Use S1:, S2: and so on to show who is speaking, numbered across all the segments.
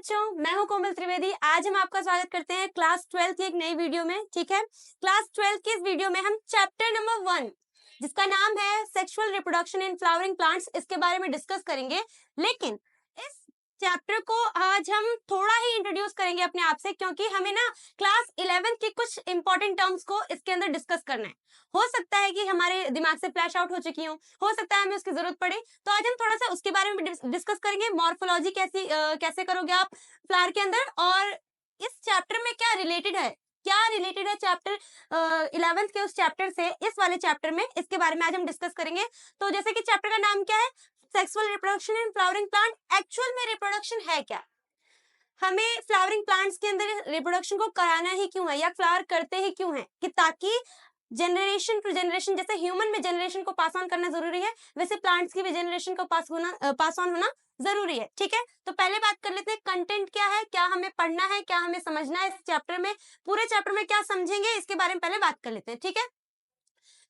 S1: बच्चों, मैं हूं कोमल त्रिवेदी। आज हम आपका स्वागत करते हैं क्लास 12 की एक नई वीडियो में। ठीक है, क्लास 12 की इस वीडियो में हम चैप्टर नंबर 1 जिसका नाम है sexual reproduction in flowering plants, इसके बारे में डिस्कस करेंगे। लेकिन इस चैप्टर को आज हम थोड़ा ही इंट्रोड्यूस करेंगे अपने आप से, क्योंकि हमें ना क्लास 11 के कुछ इंपॉर्टेंट टर्म्स को इसके अंदर डिस्कस करना है। हो सकता है कि हमारे दिमाग से फ्लैश आउट हो चुकी हो सकता है हमें उसकी जरूरत पड़े, तो आज हम थोड़ा सा उसके बारे में डिस्कस करेंगे। मॉर्फोलॉजी कैसे करोगे आप फ्लावर के अंदर, और इस चैप्टर में क्या रिलेटेड है चैप्टर 11th के उस चैप्टर से इस वाले चैप्टर में, इसके बारे में आज हम डिस्कस करेंगे। तो जैसे कि चैप्टर का नाम क्या है, sexual reproduction in flowering plant. Actual में रिप्रोडक्शन है क्या, हमें फ्लावरिंग प्लांट्स के अंदर रिप्रोडक्शन को कराना ही क्यों है या फ्लावर करते ही क्यों है, कि ताकि जनरेशन टू जनरेशन, जैसे ह्यूमन में जनरेशन को पास ऑन करना जरूरी है, वैसे प्लांट्स की भी जनरेशन को पास ऑन होना जरूरी है। ठीक है, तो पहले बात कर लेते हैं कंटेंट क्या है, क्या हमें पढ़ना है, क्या हमें समझना है इस चैप्टर में, पूरे चैप्टर में क्या समझेंगे इसके बारे में पहले बात कर लेते हैं। ठीक है,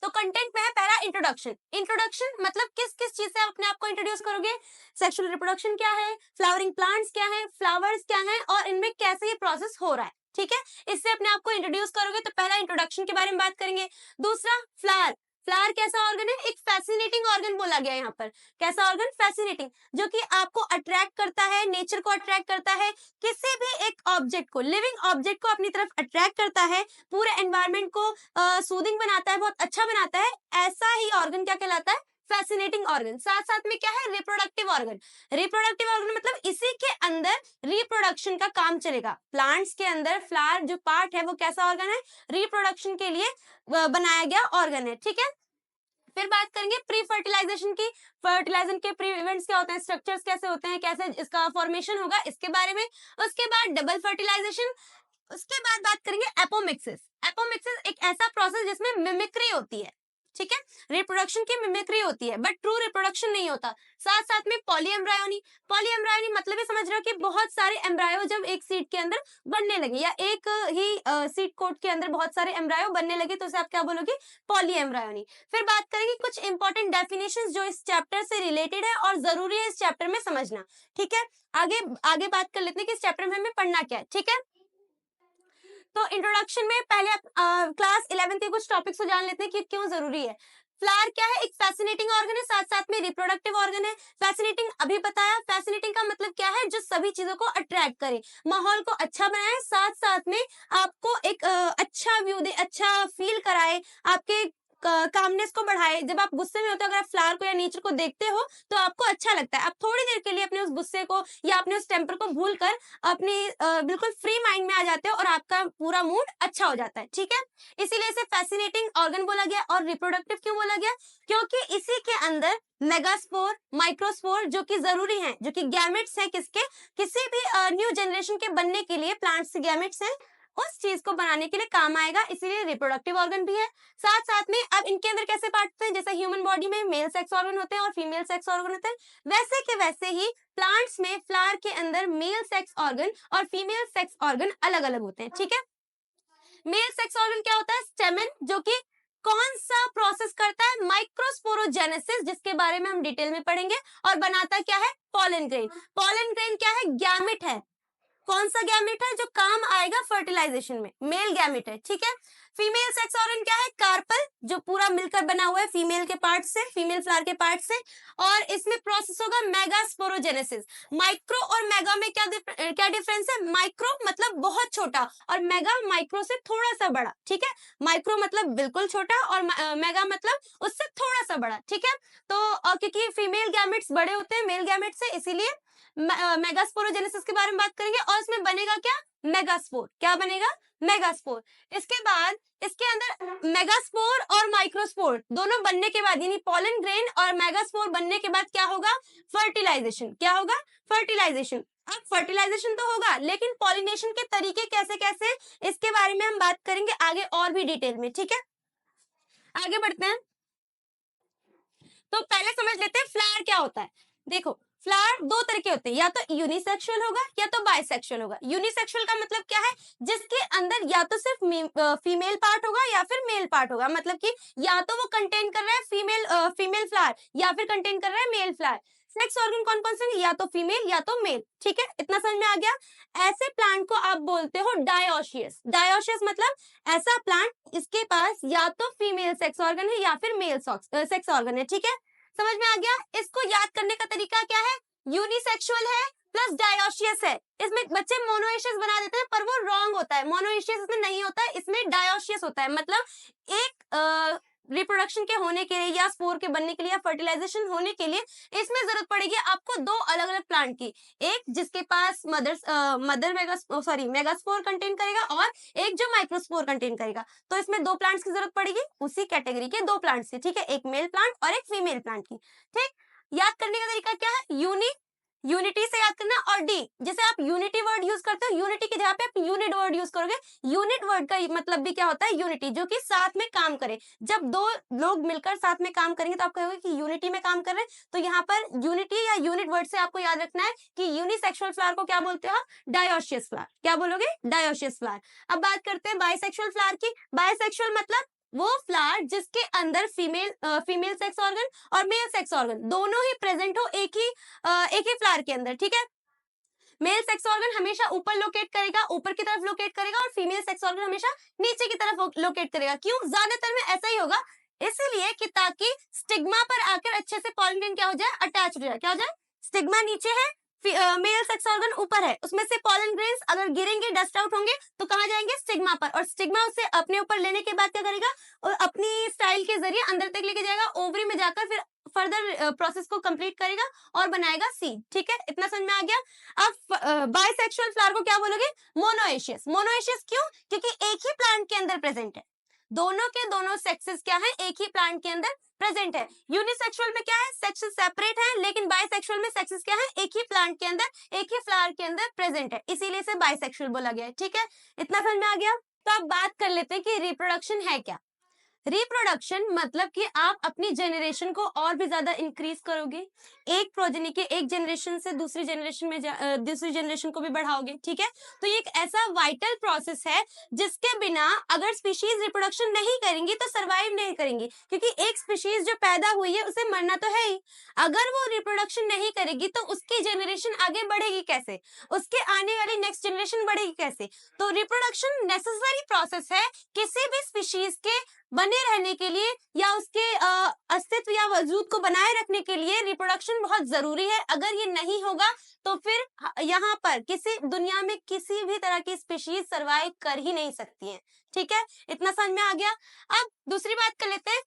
S1: तो कंटेंट में है पहला इंट्रोडक्शन। इंट्रोडक्शन मतलब किस किस चीज से आप अपने आप को इंट्रोड्यूस करोगे, सेक्सुअल रिप्रोडक्शन क्या है, फ्लावरिंग प्लांट्स क्या है, फ्लावर्स क्या है, और इनमें कैसे ये प्रोसेस हो रहा है। ठीक है, इससे अपने आप को इंट्रोड्यूस करोगे, तो पहला इंट्रोडक्शन के बारे में बात करेंगे। दूसरा फ्लावर। फ्लावर कैसा ऑर्गन है, एक फैसिनेटिंग ऑर्गन बोला गया है यहाँ पर। कैसा ऑर्गन, फैसिनेटिंग, जो कि आपको अट्रैक्ट करता है, नेचर को अट्रैक्ट करता है, किसी भी एक ऑब्जेक्ट को, लिविंग ऑब्जेक्ट को अपनी तरफ अट्रैक्ट करता है, पूरे एनवायरमेंट को सूदिंग बनाता है, बहुत अच्छा बनाता है। ऐसा ही ऑर्गन क्या कहलाता है, फैसिनेटिंग ऑर्गन। साथ साथ में क्या है, रिप्रोडक्टिव ऑर्गन। रिप्रोडक्टिव ऑर्गन मतलब इसी के अंदर रिप्रोडक्शन का काम चलेगा। प्लांट्स के अंदर फ्लावर जो पार्ट है वो कैसा ऑर्गन है, रिप्रोडक्शन के लिए बनाया गया ऑर्गन है। ठीक है, फिर बात करेंगे प्री फर्टिलाइजेशन की। फर्टिलाइजेशन के प्री इवेंट्स क्या होते हैं, स्ट्रक्चर्स कैसे होते हैं, कैसे इसका फॉर्मेशन होगा, इसके बारे में। उसके बाद डबल फर्टिलाइजेशन। उसके बाद बात करेंगे एपोमिक्सिस। एपोमिक्सिस एक ऐसा प्रोसेस जिसमें मिमिक्री होती है। ठीक है, रिप्रोडक्शन की मिमिक्री होती है, बट ट्रू रिप्रोडक्शन नहीं होता। साथ साथ में पॉलीएम्ब्रायोनी। पॉलीएम्ब्रायोनी मतलब ये समझ रहे हो कि बहुत सारे एम्ब्रायो जब एक सीड के अंदर बनने लगे, या एक ही सीड कोट के अंदर बहुत सारे एम्ब्रायो बनने लगे, तो उसे आप क्या बोलोगे, पॉलीएम्ब्रायोनी। फिर बात करेंगे कुछ इंपॉर्टेंट डेफिनेशंस जो इस चैप्टर से रिलेटेड है और जरूरी है इस चैप्टर में समझना। ठीक है, आगे आगे बात कर लेते हैं कि इस चैप्टर में हमें पढ़ना क्या है। ठीक है, तो इंट्रोडक्शन में पहले क्लास 11 के कुछ टॉपिक्स को जान लेते हैं कि क्यों जरूरी है। फ्लावर क्या है, एक फैसिनेटिंग ऑर्गन है, साथ साथ में रिप्रोडक्टिव ऑर्गन है। फैसिनेटिंग अभी बताया, फैसिनेटिंग का मतलब क्या है, जो सभी चीजों को अट्रैक्ट करे, माहौल को अच्छा बनाए, साथ साथ में आपको एक अच्छा व्यू दे, अच्छा फील कराए, आपके कामनेस को बढ़ाए। जब आप गुस्से में होते हो, अगर आप फ्लावर को या नेचर को देखते हो तो आपको अच्छा लगता है। आप थोड़ी देर के लिए अपने उस गुस्से को या अपने उस टेम्पर को भूल कर अपनी बिल्कुल फ्री माइंड में आ जाते हो और आपका पूरा मूड अच्छा हो जाता है। ठीक है, इसीलिए इसे फैसिनेटिंग ऑर्गन बोला गया। और रिप्रोडक्टिव क्यों बोला गया, क्योंकि इसी के अंदर मेगास्पोर, माइक्रोस्पोर जो कि जरूरी हैं, जो कि गैमेट्स हैं, किसके, किसी भी न्यू जनरेशन के बनने के लिए प्लांट्स के गैमेट्स हैं, उस चीज को बनाने के लिए काम आएगा, इसीलिए रिप्रोडक्टिव ऑर्गन भी है। साथ साथ में अब इनके अंदर कैसे बांटते हैं, जैसे ह्यूमन बॉडी में मेल सेक्स ऑर्गन होते हैं और फीमेल सेक्स ऑर्गन होते हैं, वैसे के वैसे ही प्लांट्स में फ्लावर के अंदर मेल सेक्स ऑर्गन और फीमेल सेक्स ऑर्गन अलग अलग होते हैं। ठीक है, मेल सेक्स ऑर्गन क्या होता है, स्टेमन, जो कि कौन सा प्रोसेस करता है, माइक्रोस्पोरोजेनेसिस, जिसके बारे में हम डिटेल में पढ़ेंगे। और बनाता क्या है, पॉलन ग्रेन। पॉलन ग्रेन क्या है, गैमेट है। कौन सा गैमेट है जो काम आएगा फर्टिलाइजेशन में, मेल गैमेट है। ठीक है, फीमेल सेक्स ऑर्गन क्या है, कार्पल, जो पूरा मिलकर बना हुआ है फीमेल के पार्ट से, फीमेल फ्लावर के पार्ट से, और इसमें प्रोसेस होगा मेगास्पोरोजेनेसिस। माइक्रो और मेगा में क्या डिफरेंस है, माइक्रो मतलब बहुत छोटा और मेगा माइक्रो से थोड़ा सा बड़ा। ठीक है, माइक्रो मतलब बिल्कुल छोटा और मेगा मतलब उससे थोड़ा सा बड़ा। ठीक है, तो क्योंकि फीमेल गैमेट्स बड़े होते हैं मेल गैमेट से, इसीलिए मेगास्पोरोजेनेसिस के बारे में बात करेंगे। और इसमें बनेगा क्या, मेगास्पोर। क्या बनेगा, मेगास्पोर। इसके बाद इसके अंदर मेगास्पोर और माइक्रोस्पोर दोनों बनने के बाद, यानी पॉलन ग्रेन और मेगास्पोर बनने के बाद क्या होगा, फर्टिलाइजेशन। क्या होगा, फर्टिलाइजेशन। अब फर्टिलाइजेशन तो होगा, लेकिन पॉलिनेशन के तरीके कैसे कैसे, इसके बारे में हम बात करेंगे आगे और भी डिटेल में। ठीक है, आगे बढ़ते हैं। तो पहले समझ लेते हैं फ्लावर क्या होता है। देखो, फ्लावर दो तरह के होते हैं, या तो यूनिसेक्सुअल होगा या तो बाइसेक्सुअल होगा। यूनिसेक्सुअल का मतलब क्या है, जिसके अंदर या तो सिर्फ फीमेल पार्ट होगा या फिर मेल पार्ट होगा, मतलब कि या तो वो कंटेन कर रहा है फीमेल फ्लावर या फिर कंटेन कर रहा है मेल फ्लावर। सेक्स ऑर्गन कौन कौन से हैं? या तो फीमेल या तो मेल, ठीक है, इतना समझ में आ गया। ऐसे प्लांट को आप बोलते हो डायोशियस। डायोशियस मतलब ऐसा प्लांट इसके पास या तो फीमेल सेक्स ऑर्गन है या फिर मेल सेक्स ऑर्गन है, ठीक है, समझ में आ गया। इसको याद करने का तरीका क्या है? यूनिसेक्सुअल है प्लस डायोशियस है। इसमें बच्चे मोनोएशियस बना देते हैं पर वो रॉन्ग होता है, मोनोएशियस इसमें नहीं होता है, इसमें डायोशियस होता है। मतलब एक रिप्रोडक्शन के होने के लिए या स्पोर के बनने के लिए या फर्टिलाइजेशन होने के लिए इसमें जरूरत पड़ेगी आपको दो अलग अलग प्लांट की। एक जिसके पास मदर मेगास्पोर कंटेन करेगा और एक जो माइक्रोस्पोर कंटेन करेगा। तो इसमें दो प्लांट्स की जरूरत पड़ेगी, उसी कैटेगरी के दो प्लांट्स की, ठीक है, एक मेल प्लांट और एक फीमेल प्लांट की। ठीक, याद करने का तरीका क्या है? यूनिटी से याद करना। और डी, जैसे आप यूनिटी वर्ड यूज करते हो, यूनिटी की जगह पे आप यूनिट वर्ड यूज करोगे। यूनिट वर्ड का मतलब भी क्या होता है? यूनिटी, जो कि साथ में काम करे। जब दो लोग मिलकर साथ में काम करेंगे तो आप कहोगे कि यूनिटी में काम कर रहे हैं। तो यहाँ पर यूनिटी या यूनिट वर्ड से आपको याद रखना है कि यूनिसेक्सुअल फ्लावर को क्या बोलते हो? Dioecious flower. क्या बोलोगे? Dioecious flower. अब बात करते हैं बाइसेक्सुअल फ्लावर की। बाइसेक्सुअल मतलब वो फ्लावर जिसके अंदर फीमेल सेक्स ऑर्गन और मेल सेक्स ऑर्गन दोनों ही प्रेजेंट हो एक ही फ्लावर के अंदर, ठीक है। मेल सेक्स ऑर्गन हमेशा ऊपर लोकेट करेगा, ऊपर की तरफ लोकेट करेगा, और फीमेल सेक्स ऑर्गन हमेशा नीचे की तरफ लोकेट करेगा। क्यों? ज्यादातर में ऐसा ही होगा, इसलिए कि ताकि स्टिग्मा पर आकर अच्छे से पॉलन ग्रेन क्या हो जाए? अटैच हो जाए। क्या हो जाए? स्टिग्मा नीचे है, मेल सेक्स ऑर्गन ऊपर है, उसमें से पॉलन ग्रेन्स अगर गिरेंगे, डस्ट आउट होंगे तो कहाँ जाएंगे? स्टिग्मा पर। और स्टिग्मा उसे अपने ऊपर लेने के बाद क्या करेगा? और अपनी स्टाइल के जरिए अंदर तक लेके जाएगा, ओवरी में जाकर फिर फर्दर प्रोसेस को कंप्लीट करेगा और बनाएगा सीड, ठीक है, इतना समझ में आ गया। अब बाइसेक्सुअल फ्लावर को क्या बोलोगे? मोनोएशियस। मोनोएशियस क्यों? क्योंकि एक ही प्लांट के अंदर प्रेजेंट है, दोनों के दोनों सेक्सेस क्या है? एक ही प्लांट के अंदर प्रेजेंट है। यूनिसेक्सुअल में क्या है? सेक्सेस सेपरेट है, लेकिन बाइसेक्सुअल में सेक्सेस क्या है? एक ही प्लांट के अंदर, एक ही फ्लावर के अंदर प्रेजेंट है, इसीलिए इसे बाइसेक्सुअल बोला गया है, ठीक है, इतना समझ में आ गया। तो अब बात कर लेते हैं कि रिप्रोडक्शन है क्या। रिप्रोडक्शन मतलब कि आप अपनी जनरेशन को और भी ज्यादा इंक्रीज करोगे, एक प्रोजेनी के एक जनरेशन से दूसरी जनरेशन में दूसरी जनरेशन को भी बढ़ाओगे, ठीक है। तो ये एक ऐसा वाइटल प्रोसेस है जिसके बिना अगर स्पीशीज रिप्रोडक्शन नहीं करेंगी तो सरवाइव नहीं करेंगी, क्योंकि एक स्पीशीज जो पैदा हुई है उसे मरना तो है ही। अगर वो रिप्रोडक्शन नहीं करेगी तो उसकी जनरेशन आगे बढ़ेगी कैसे? उसके आने वाली नेक्स्ट जनरेशन बढ़ेगी कैसे? तो रिप्रोडक्शन नेसेसरी प्रोसेस है किसी भी स्पीशीज के बने रहने के लिए, या उसके अस्तित्व या वजूद को बनाए रखने के लिए रिप्रोडक्शन बहुत जरूरी है। अगर ये नहीं होगा तो फिर यहाँ पर किसी दुनिया में किसी भी तरह की स्पीशीज सरवाइव कर ही नहीं सकती है, ठीक है, इतना समझ में आ गया। अब दूसरी बात कर लेते हैं,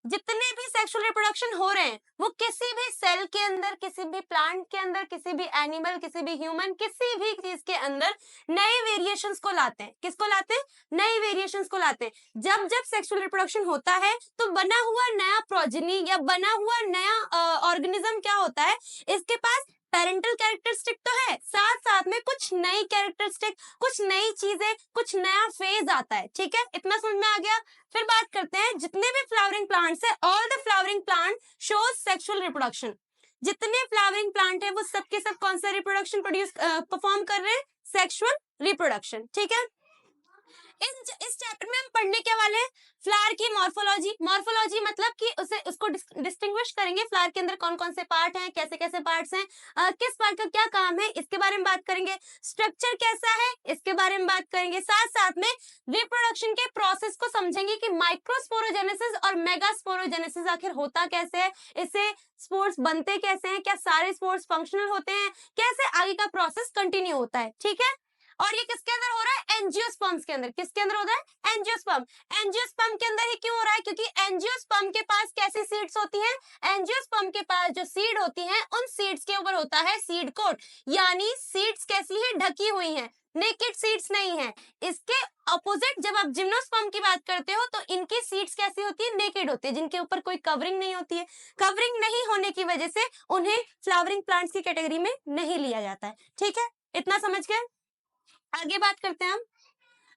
S1: जितने भी सेक्सुअल रिप्रोडक्शन हो रहे हैं वो किसी भी सेल के अंदर, किसी भी प्लांट के अंदर, किसी भी एनिमल, किसी भी ह्यूमन, किसी भी चीज के अंदर नए वेरिएशंस को लाते हैं। किसको लाते हैं? नए वेरिएशंस को लाते हैं। जब जब सेक्सुअल रिप्रोडक्शन होता है तो बना हुआ नया प्रोजेनी या बना हुआ नया ऑर्गेनिज्म क्या होता है? इसके पास पेरेंटल कैरेक्टरिस्टिक तो है, साथ साथ में कुछ नई कैरेक्टरिस्टिक, कुछ नई चीजें, कुछ नया फेज आता है, ठीक है, इतना समझ में आ गया। फिर बात करते हैं जितने भी फ्लावरिंग प्लांट्स है, all the flowering plant shows sexual reproduction. जितने फ्लावरिंग प्लांट है वो सबके सब कौन सा रिप्रोडक्शन परफॉर्म कर रहे हैं? सेक्सुअल रिप्रोडक्शन, ठीक है। इस चैप्टर में हम पढ़ने के वाले हैं फ्लावर की मॉर्फोलॉजी। मॉर्फोलॉजी मतलब कि उसको डिस्टिंग्विश करेंगे, फ्लावर के अंदर कौन कौन से पार्ट हैं, कैसे कैसे पार्ट्स हैं, किस पार्ट का क्या काम है, इसके बारे में बात करेंगे। स्ट्रक्चर कैसा है, इसके बारे में बात करेंगे। साथ साथ में रिप्रोडक्शन के प्रोसेस को समझेंगे कि माइक्रोस्पोरोजेनेसिस और मेगास्पोरोजेनेसिस आखिर होता कैसे है, इससे स्पोर्स बनते कैसे हैं, क्या सारे स्पोर्स फंक्शनल होते हैं, कैसे आगे का प्रोसेस कंटिन्यू होता है, ठीक है। और ये किसके अंदर हो रहा है? एंजियोस्पर्म्स के अंदर। किसके अंदर होता है? एंजियोस्पर्म। एंजियोस्पर्म के अंदर ही क्यों हो रहा है? क्योंकि एंजियोस्पर्म के पास कैसी सीड्स होती हैं? एंजियोस्पर्म के पास जो सीड होती हैं उन सीड्स के ऊपर होता है सीड कोट, यानी सीड्स कैसी है? ढकी हुई हैं, नेकेड सीड्स नहीं है। इसके अपोजिट जब आप जिम्नोस्पर्म की बात करते हो तो इनकी सीड्स कैसी होती है? नेकेड होती है, जिनके ऊपर कोई कवरिंग नहीं होती है। कवरिंग नहीं होने की वजह से उन्हें फ्लावरिंग प्लांट्स की कैटेगरी में नहीं लिया जाता है, ठीक है, इतना समझ गए। आगे बात करते हैं हम।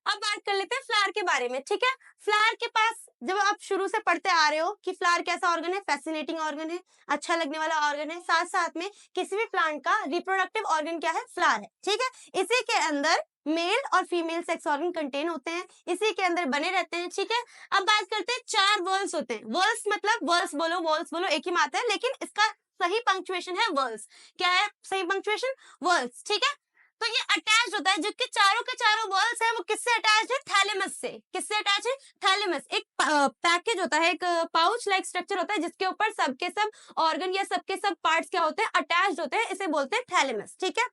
S1: अब बात कर लेते हैं फ्लावर के बारे में, ठीक है। फ्लावर के पास जब आप शुरू से पढ़ते आ रहे हो कि फ्लावर कैसा ऑर्गन है, फैसिनेटिंग ऑर्गन है, अच्छा लगने वाला ऑर्गन है, साथ साथ में किसी भी प्लांट का रिप्रोडक्टिव ऑर्गन क्या है, फ्लावर है, ठीक है। इसी के अंदर मेल और फीमेल सेक्स ऑर्गन कंटेन होते हैं, इसी के अंदर बने रहते हैं, ठीक है। अब बात करते हैं, 4 वर्ल्स होते हैं। वर्ल्स मतलब वर्ल्स बोलो एक ही बात है, लेकिन इसका सही पंक्चुएशन है वर्ल्स। क्या है सही पंक्चुएशन? वर्ल्स, ठीक है। तो ये अटैच होता है, जो कि चारों के चारों वर्ल्स है वो किससे अटैच है? थैलेमस से। किससे अटैच है? थैलेमस। एक पैकेज होता है, एक पाउच लाइक स्ट्रक्चर होता है जिसके ऊपर सबके सब ऑर्गन या सबके सब पार्ट्स क्या होते हैं? अटैच्ड होते हैं, इसे बोलते हैं थैलेमस, ठीक है।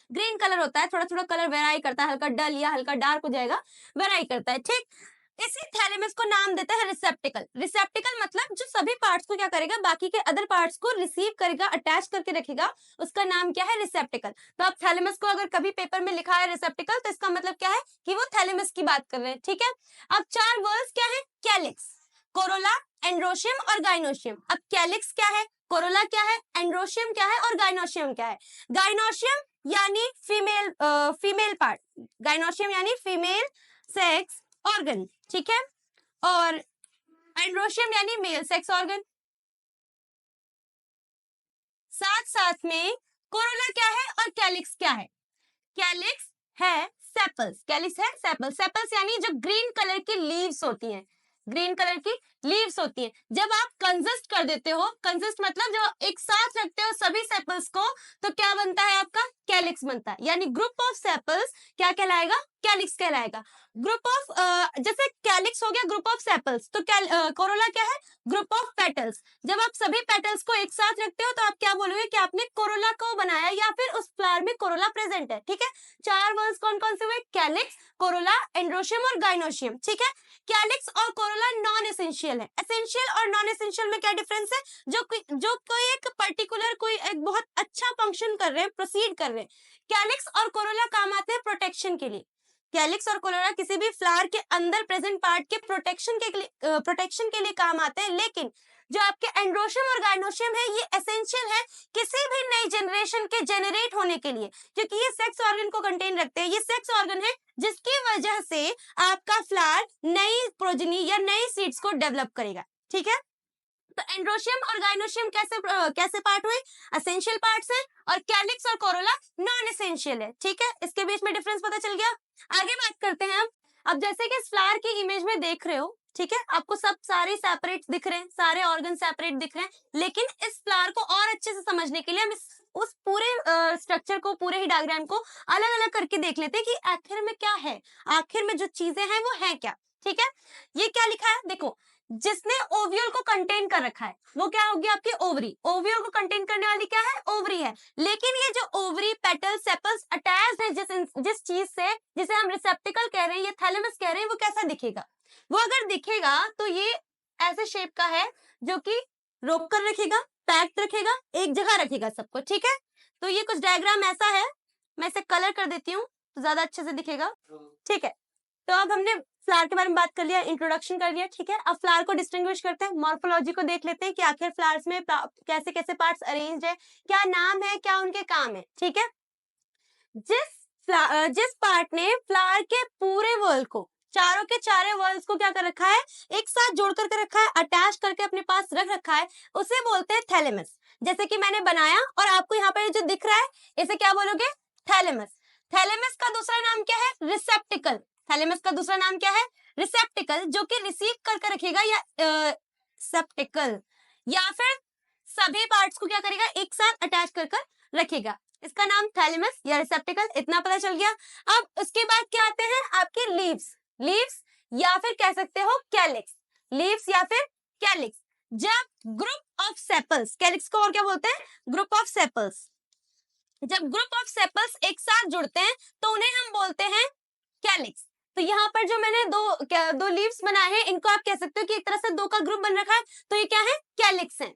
S1: ग्रीन कलर होता है, थोड़ा थोड़ा कलर वेराई करता है, हल्का डल या हल्का डार्क हो जाएगा, वेराई करता है, ठीक। इसी थैलेमस को नाम देते हैं रिसेप्टिकल। रिसेप्टिकल मतलब जो सभी पार्ट्स को क्या करेगा, बाकी के अदर पार्ट्स को रिसीव करेगा, अटैच करके रखेगा, उसका नाम क्या है? रिसेप्टिकल। तो अब थैलेमस को अगर कभी पेपर में लिखा है रिसेप्टिकल, तो इसका मतलब क्या है कि वो थैलेमस की बात कर रहे हैं, ठीक है। अब 4 वर्ड्स क्या है? कैलिक्स, कोरोला, एंड्रोशियम और गाइनोशियम। अब कैलिक्स क्या है, कोरोला क्या है, एंड्रोशियम क्या है और गाइनोशियम क्या है? गाइनोशियम यानी फीमेल पार्ट, गाइनोशियम यानी फीमेल सेक्स ऑर्गन, ठीक है। और एंड्रोशियम यानी मेल सेक्स ऑर्गन। साथ साथ में कोरोला क्या है और कैलिक्स क्या है? कैलिक्स है सेपल्स, कैलिक्स है सेपल्स। सेपल्स यानी जो ग्रीन कलर की लीव्स होती हैं, ग्रीन कलर की लीव्स होती हैं। जब आप कंसिस्ट कर देते हो, कंसिस्ट मतलब जो एक साथ रखते हो सभी सेपल्स को, तो क्या बनता है आपका? कैलिक्स बनता है। यानी ग्रुप ऑफ सेपल्स क्या कहलाएगा? कैलिक्स कहलाएगा। ग्रुप ऑफ जैसे कैलिक्स हो गया ग्रुप ऑफ सेपल्स, तो कोरोला क्या है? Group of petals. जब आप सभी पेटल्स को एक साथ रखते हो तो आप क्या बोलोगे कि आपने कोरोला को बनाया या फिर उस फ्लावर में कोरोला प्रेजेंट है, ठीक है। 4 वर्ड्स कौन कौन से हुए? कैलिक्स, कोरोला, एंड्रोशियम और गाइनोशियम, ठीक है। कैलिक्स और कोरोला नॉन एसेंशियल है। एसेंशियल और नॉन एसेंशियल में क्या डिफरेंस है? जो कोई एक पर्टिकुलर कोई एक बहुत अच्छा फंक्शन कर रहे हैं, प्रोसीड कर रहे हैं, कैलिक्स और कोरोला काम आते हैं प्रोटेक्शन के लिए। कैलिक्स और कोरोला किसी भी फ्लावर के अंदर प्रेजेंट पार्ट के प्रोटेक्शन के लिए काम आते हैं, लेकिन जो आपके एंड्रोशियम और गाइनोशियम है ये एसेंशियल है किसी भी नई जनरेशन के जेनरेट होने के लिए, क्योंकि ये सेक्स ऑर्गन को कंटेन रखते हैं। ये सेक्स ऑर्गन है जिसकी वजह से आपका फ्लावर नई प्रोजनी या नई सीड्स को डेवलप करेगा, ठीक है। तो एंड्रोशियम और गाइनोशियम कैसे पार्ट हुए? एसेंशियल पार्ट्स हैं, और कैलिक्स और कोरोला नॉन एसेंशियल है, ठीक है। इसके बीच में डिफरेंस पता चल गया। आगे बात करते हैं हम। अब जैसे कि इस फ्लावर की इमेज में देख रहे हो, ठीक है, आपको सब सारे सेपरेट दिख रहे हैं, सारे ऑर्गन सेपरेट दिख रहे हैं, लेकिन इस फ्लावर को और अच्छे से समझने के लिए हम उस पूरे स्ट्रक्चर को, पूरे ही डायग्राम को अलग अलग करके देख लेते हैं कि आखिर में क्या है, आखिर में जो चीजें हैं वो है क्या, ठीक है। ये क्या लिखा है देखो, जिसने ओव्यूल को कंटेन कर रखा है वो क्या होगी? आपकी ओवरी। ओव्यूल को कंटेन करने वाली क्या है? ओवरी है। लेकिन ये जो ओवरी, पेटल, सेपल्स अटैच्ड है जिस चीज से, जिसे हम रिसेप्टिकल कह रहे हैं या थैलेमस कह रहे हैं, वो कैसा दिखेगा? वो अगर दिखेगा तो ये ऐसे शेप का है जो कि रोक कर रखेगा, पैक्ड रखेगा, एक जगह रखेगा सबको, ठीक है। तो ये कुछ डायग्राम ऐसा है, मैं इसे कलर कर देती हूँ तो ज्यादा अच्छे से दिखेगा, ठीक है। तो अब हमने फ्लावर के बारे में बात कर लिया, इंट्रोडक्शन कर लिया, ठीक है। अब फ्लावर को डिस्टिंग्विश करते हैं, मॉर्फोलॉजी को देख लेते हैं कि आखिर फ्लावर्स में कैसे कैसे पार्ट्स अरेंज्ड है, क्या नाम है, क्या उनके काम है, ठीक है। जिस पार्ट ने फ्लावर के पूरे वर्ल्ड को, चारों के चारे वर्ल्ड्स को क्या कर रखा है? एक साथ जोड़ करके रखा है, अटैच करके अपने पास रख रखा है, उसे बोलते हैं थैलेमस। जैसे कि मैंने बनाया और आपको यहाँ पर जो दिख रहा है, इसे क्या बोलोगे? थैलेमस। थैलेमस का दूसरा नाम क्या है? रिसेप्टिकल। थैलेमस का दूसरा नाम क्या है? रिसेप्टिकल, जो कि रिसीव करके रखेगा, या सेप्टिकल, या फिर सभी पार्ट्स को क्या करेगा? एक साथ अटैच कर रखेगा। इसका नाम थैलेमस या रिसेप्टिकल, इतना पता चल गया। अब उसके बाद क्या आते हैं? आपके लीव्स। लीव्स या फिर कह सकते हो कैलिक्स। लीव्स या फिर कैलिक्स। जब ग्रुप ऑफ सेपल्स, कैलिक्स को और क्या बोलते हैं? Group of sepals. जब ग्रुप ऑफ सेपल्स एक साथ जुड़ते हैं तो उन्हें हम बोलते हैं कैलिक्स। तो यहाँ पर जो मैंने दो लीव्स बनाए हैं, इनको आप कह सकते हो कि एक तरह से दो का ग्रुप बन रखा है, तो ये क्या है? कैलिक्स है।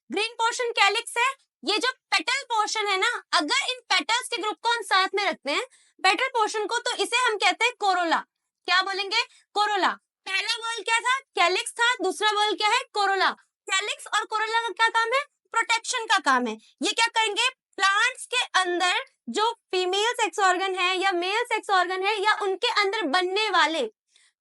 S1: ग्रीन पोर्शन कैलिक्स है। ये जो पेटल पोर्शन है ना, अगर इन पेटल्स के ग्रुप को हम साथ में रखते हैं, पेटल पोर्शन को, तो इसे हम कहते हैं कोरोला। क्या बोलेंगे? कोरोला। पहला वर्ल क्या था? कैलिक्स था। दूसरा वर्ल क्या है? कोरोला। कैलिक्स और कोरोला का क्या काम है? प्रोटेक्शन का काम है। ये क्या करेंगे? प्लांट्स के अंदर जो फीमेल सेक्स ऑर्गन है या मेल सेक्स ऑर्गन है या उनके अंदर बनने वाले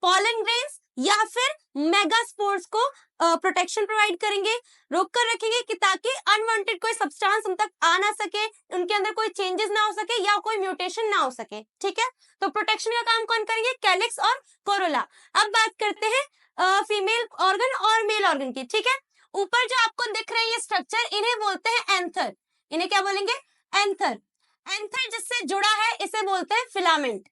S1: पॉलन ग्रेन्स या फिर मेगास्पोर्स को प्रोटेक्शन प्रोवाइड करेंगे, रोक कर रखेंगे कि ताकि अनवांटेड कोई सब्सटेंस उन तक आ ना सके, उनके अंदर कोई चेंजेस ना हो सके या कोई म्यूटेशन ना हो सके। ठीक है, तो प्रोटेक्शन का काम कौन करेंगे? कैलिक्स और कोरोला। अब बात करते हैं फीमेल ऑर्गन और मेल ऑर्गन की। ठीक है, ऊपर जो आपको दिख रहे हैं ये स्ट्रक्चर, इन्हें बोलते हैं एंथर। इन्हें क्या बोलेंगे? एंथर। एंथर जिससे जुड़ा है इसे बोलते हैं फिलामेंट।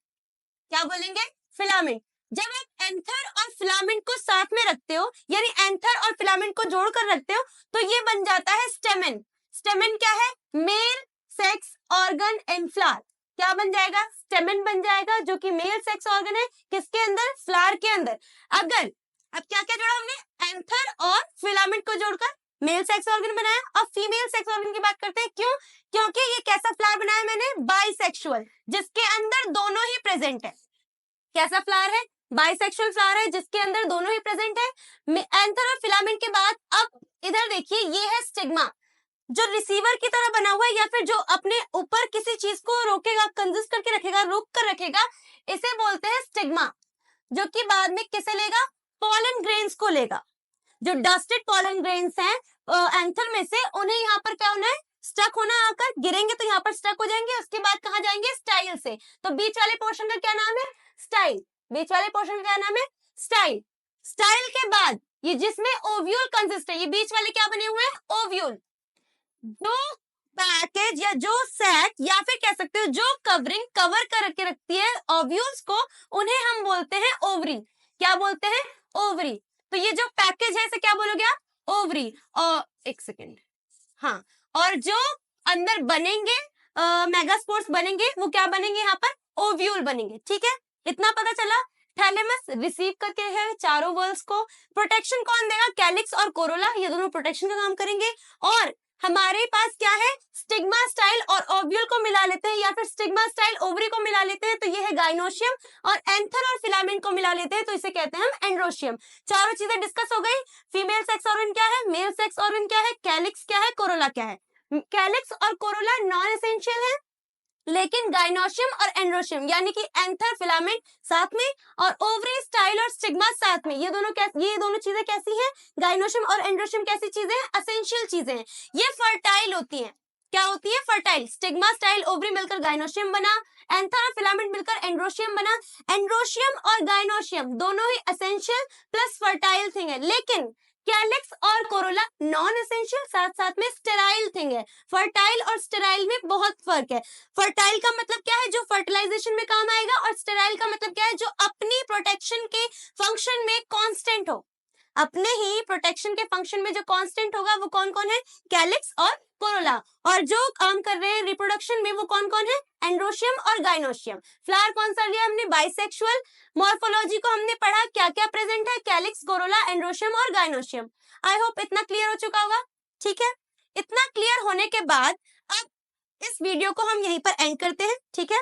S1: क्या बोलेंगे? फिलामेंट। जब आप एंथर और फिलामेंट को साथ में रखते हो, यानी एंथर और फिलामेंट को जोड़कर रखते हो, तो ये बन जाता है स्टेमेन। स्टेमेन क्या है? Male sex organ in flower. क्या बन जाएगा? स्टेमेन बन जाएगा, जो कि मेल सेक्स ऑर्गन है। किसके अंदर? फ्लावर के अंदर। अगर अब क्या क्या जोड़ा हमने? एंथर और फिलामेंट को जोड़कर मेल सेक्स ऑर्गन बनाया। अब फीमेल सेक्स ऑर्गन की बात करते हैं। क्यों? क्योंकि ये कैसा फ्लावर बनाया मैंने? बाइसेक्सुअल, जिसके अंदर दोनों ही प्रेजेंट है। कैसा फ्लावर है? बाइसेक्सुअल फ्लावर है, जिसके अंदर दोनों ही प्रेजेंट है। एंथर और फिलामेंट के बाद अब इधर देखिए, ये है स्टिग्मा, जो रिसीवर की तरह बना हुआ है या फिर जो अपने ऊपर किसी चीज को रोकेगा, कंजिस्ट करके रखेगा, रोक कर रखेगा, इसे बोलते हैं स्टिग्मा, जो कि बाद में किसे लेगा? पॉलन ग्रेन्स को लेगा। जो डस्टेड पॉलन ग्रेन्स हैं एंथर में से, उन्हें यहाँ पर क्या होना है? स्टक होना, आकर गिरेंगे तो यहाँ पर स्टक हो जाएंगे। उसके बाद कहाँ जाएंगे? स्टाइल से। तो बीच वाले पोर्शन का क्या नाम है? स्टाइल। बीच वाले पोर्शन का क्या नाम है? स्टाइल। स्टाइल के बाद ये जिसमें ओव्यूल कंसिस्ट है, ये बीच वाले क्या बने हुए हैं? ओव्यूल। जो पैकेज या जो सैक या फिर कह सकते हो जो कवरिंग कवर करके रखती है ओव्यूल्स को, उन्हें हम बोलते हैं ओवरी। क्या बोलते हैं? ओवरी। तो ये जो पैकेज है इसे क्या बोलोगे आप? ओवरी। और एक सेकेंड, हाँ, और जो अंदर बनेंगे मेगास्पोर्स बनेंगे, वो क्या बनेंगे? यहाँ पर ओव्यूल बनेंगे। ठीक है, इतना पता चला। थैलेमस रिसीव करके है चारों वर्ल्स को। प्रोटेक्शन कौन देगा? कैलिक्स और कोरोला, ये दोनों प्रोटेक्शन का काम करेंगे। और हमारे पास क्या है? स्टिग्मा स्टाइल और ओव्यूल को मिला लेते हैं, या फिर स्टिग्मा स्टाइल ओवरी को मिला लेते हैं, तो ये है गाइनोशियम। और एंथर और फिलामेंट को मिला लेते हैं, तो इसे कहते हैं हम एंड्रोशियम। चारों चीजें डिस्कस हो गई। फीमेल सेक्स ऑर्गन क्या है? मेल सेक्स ऑर्गन क्या है? कैलिक्स क्या है? कोरोला क्या है? कैलिक्स और कोरोला नॉन एसेंशियल है, लेकिन गाइनोशियम और एंड्रोशियम यानी कि एंथर फिलामेंट साथ में और ओवरी स्टाइल और स्टिग्मा साथ में, ये दोनों चीजें कैसी हैं? गाइनोशियम और एंड्रोशियम कैसी चीजें हैं? एसेंशियल चीजें हैं। ये फर्टाइल होती हैं। क्या होती है? फर्टाइल। स्टिग्मा स्टाइल ओवरी मिलकर गाइनोशियम बना, एंथर और फिलामेंट मिलकर एंड्रोशियम बना। एंड्रोशियम और गाइनोशियम दोनों ही एसेंशियल प्लस फर्टाइल थिंग है, लेकिन कैलिक्स और कोरोला नॉन एसेंशियल, साथ साथ में स्टेराइल थिंग है। फर्टाइल और स्टेराइल में बहुत फर्क है। फर्टाइल का मतलब क्या है? जो फर्टिलाइजेशन में काम आएगा, और स्टेराइल का मतलब क्या है? जो अपनी प्रोटेक्शन के फंक्शन में कांस्टेंट हो। अपने ही प्रोटेक्शन के फंक्शन में जो कांस्टेंट होगा वो कौन कौन है? कैलिक्स और कोरोला। और जो काम कर रहे हैं रिप्रोडक्शन में वो कौन कौन है? एंड्रोशियम और गाइनोशियम। फ्लावर कौन सा लिया हमने? बाइसेक्सुअल। मॉर्फोलॉजी को हमने पढ़ा, क्या क्या प्रेजेंट है? कैलिक्स, कोरोला, एंड्रोशियम और गाइनोशियम। आई होप इतना क्लियर हो चुका होगा। ठीक है, इतना क्लियर होने के बाद अब इस वीडियो को हम यहीं पर एंड करते हैं। ठीक है,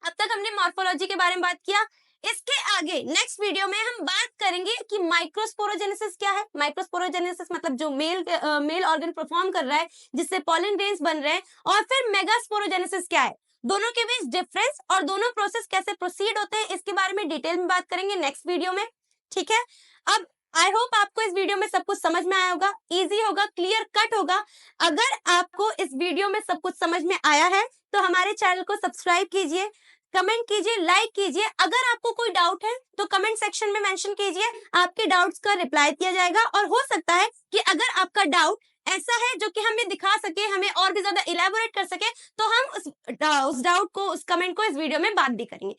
S1: अब तक हमने मॉर्फोलॉजी के बारे में बात किया। इसके आगे नेक्स्ट वीडियो में हम बात करेंगे कि माइक्रोस्पोरोजेनेसिस क्या है। माइक्रोस्पोरोजेनेसिस मतलब जो मेल ऑर्गन परफॉर्म कर रहा है, जिससे पॉलन ग्रेन्स बन रहे हैं। और फिर मेगास्पोरोजेनेसिस क्या है, दोनों के बीच डिफरेंस और दोनों प्रोसेस कैसे प्रोसीड होते हैं, इसके बारे में डिटेल में बात करेंगे नेक्स्ट वीडियो में। ठीक है, अब आई होप आपको इस वीडियो में सब कुछ समझ में आया होगा, इजी होगा, क्लियर कट होगा। अगर आपको इस वीडियो में सब कुछ समझ में आया है तो हमारे चैनल को सब्सक्राइब कीजिए, कमेंट कीजिए, लाइक कीजिए। अगर आपको कोई डाउट है तो कमेंट सेक्शन में मेंशन कीजिए, आपके डाउट्स का रिप्लाई दिया जाएगा। और हो सकता है कि अगर आपका डाउट ऐसा है जो कि हमें दिखा सके, हमें और भी ज्यादा इलेबोरेट कर सके, तो हम उस डाउट को, उस कमेंट को इस वीडियो में बात भी करेंगे।